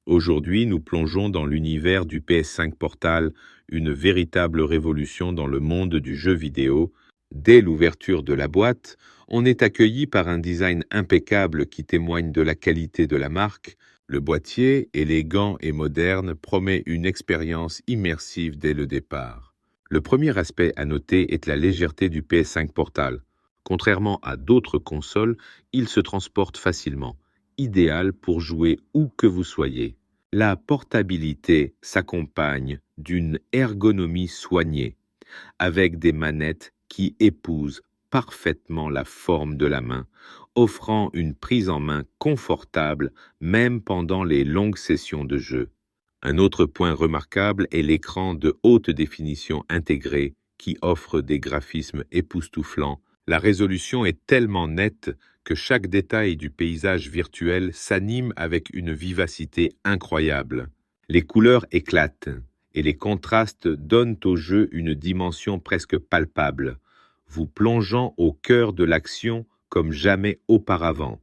Aujourd'hui, nous plongeons dans l'univers du PS5 Portal, une véritable révolution dans le monde du jeu vidéo. Dès l'ouverture de la boîte, on est accueilli par un design impeccable qui témoigne de la qualité de la marque. Le boîtier, élégant et moderne, promet une expérience immersive dès le départ. Le premier aspect à noter est la légèreté du PS5 Portal. Contrairement à d'autres consoles, il se transporte facilement, idéal pour jouer où que vous soyez. La portabilité s'accompagne d'une ergonomie soignée, avec des manettes qui épousent parfaitement la forme de la main, offrant une prise en main confortable même pendant les longues sessions de jeu. Un autre point remarquable est l'écran de haute définition intégré qui offre des graphismes époustouflants. La résolution est tellement nette que chaque détail du paysage virtuel s'anime avec une vivacité incroyable. Les couleurs éclatent et les contrastes donnent au jeu une dimension presque palpable, vous plongeant au cœur de l'action comme jamais auparavant.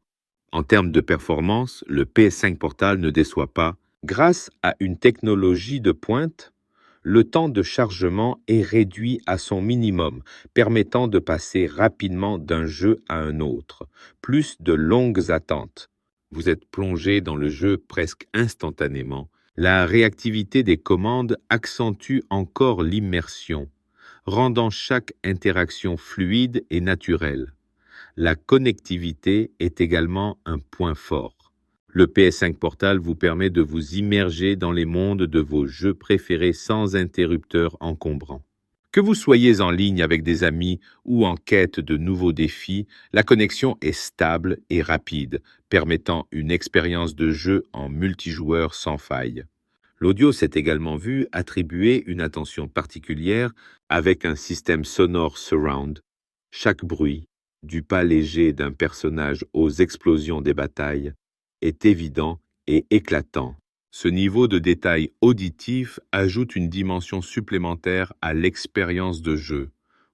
En termes de performance, le PS5 Portal ne déçoit pas. Grâce à une technologie de pointe, le temps de chargement est réduit à son minimum, permettant de passer rapidement d'un jeu à un autre. Plus de longues attentes. Vous êtes plongé dans le jeu presque instantanément. La réactivité des commandes accentue encore l'immersion, rendant chaque interaction fluide et naturelle. La connectivité est également un point fort. Le PS5 Portal vous permet de vous immerger dans les mondes de vos jeux préférés sans interrupteur encombrant. Que vous soyez en ligne avec des amis ou en quête de nouveaux défis, la connexion est stable et rapide, permettant une expérience de jeu en multijoueur sans faille. L'audio s'est également vu attribuer une attention particulière avec un système sonore surround. Chaque bruit, du pas léger d'un personnage aux explosions des batailles, est évident et éclatant. Ce niveau de détail auditif ajoute une dimension supplémentaire à l'expérience de jeu,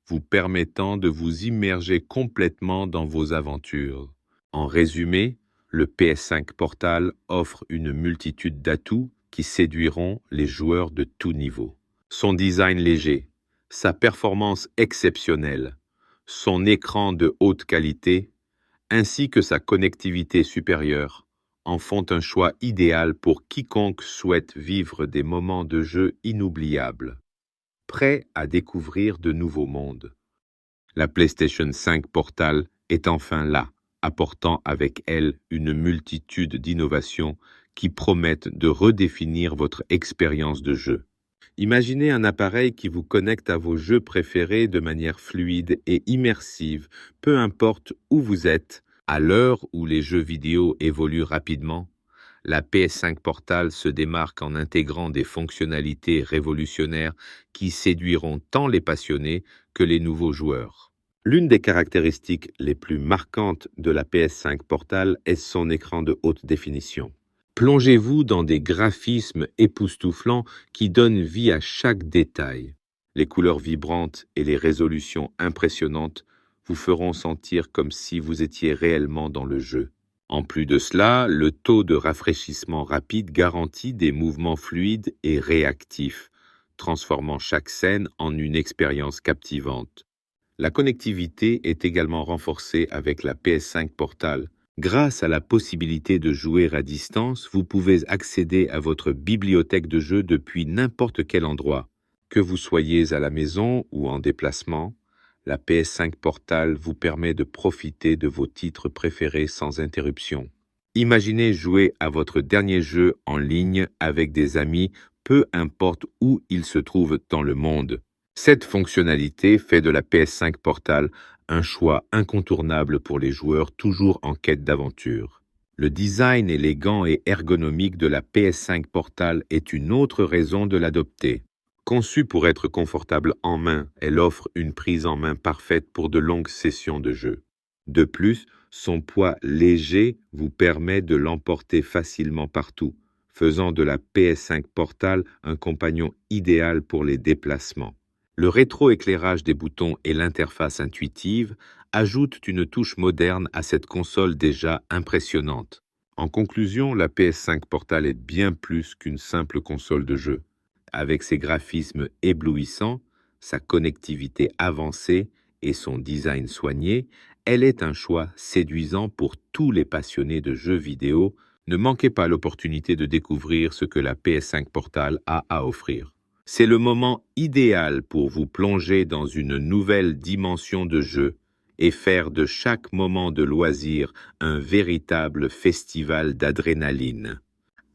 vous permettant de vous immerger complètement dans vos aventures. En résumé, le PS5 Portal offre une multitude d'atouts qui séduiront les joueurs de tout niveau. Son design léger, sa performance exceptionnelle, son écran de haute qualité, ainsi que sa connectivité supérieure, en font un choix idéal pour quiconque souhaite vivre des moments de jeu inoubliables, prêt à découvrir de nouveaux mondes. La PlayStation 5 Portal est enfin là, apportant avec elle une multitude d'innovations qui promettent de redéfinir votre expérience de jeu. Imaginez un appareil qui vous connecte à vos jeux préférés de manière fluide et immersive, peu importe où vous êtes. À l'heure où les jeux vidéo évoluent rapidement, la PS5 Portal se démarque en intégrant des fonctionnalités révolutionnaires qui séduiront tant les passionnés que les nouveaux joueurs. L'une des caractéristiques les plus marquantes de la PS5 Portal est son écran de haute définition. Plongez-vous dans des graphismes époustouflants qui donnent vie à chaque détail. Les couleurs vibrantes et les résolutions impressionnantes vous feront sentir comme si vous étiez réellement dans le jeu. En plus de cela, le taux de rafraîchissement rapide garantit des mouvements fluides et réactifs, transformant chaque scène en une expérience captivante. La connectivité est également renforcée avec la PS5 Portal. Grâce à la possibilité de jouer à distance, vous pouvez accéder à votre bibliothèque de jeux depuis n'importe quel endroit. Que vous soyez à la maison ou en déplacement, la PS5 Portal vous permet de profiter de vos titres préférés sans interruption. Imaginez jouer à votre dernier jeu en ligne avec des amis, peu importe où ils se trouvent dans le monde. Cette fonctionnalité fait de la PS5 Portal un choix incontournable pour les joueurs toujours en quête d'aventure. Le design élégant et ergonomique de la PS5 Portal est une autre raison de l'adopter. Conçue pour être confortable en main, elle offre une prise en main parfaite pour de longues sessions de jeu. De plus, son poids léger vous permet de l'emporter facilement partout, faisant de la PS5 Portal un compagnon idéal pour les déplacements. Le rétroéclairage des boutons et l'interface intuitive ajoutent une touche moderne à cette console déjà impressionnante. En conclusion, la PS5 Portal est bien plus qu'une simple console de jeu. Avec ses graphismes éblouissants, sa connectivité avancée et son design soigné, elle est un choix séduisant pour tous les passionnés de jeux vidéo. Ne manquez pas l'opportunité de découvrir ce que la PS5 Portal a à offrir. C'est le moment idéal pour vous plonger dans une nouvelle dimension de jeu et faire de chaque moment de loisir un véritable festival d'adrénaline.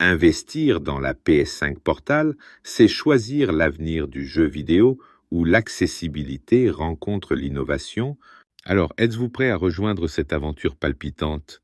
Investir dans la PS5 Portal, c'est choisir l'avenir du jeu vidéo où l'accessibilité rencontre l'innovation. Alors, êtes-vous prêt à rejoindre cette aventure palpitante?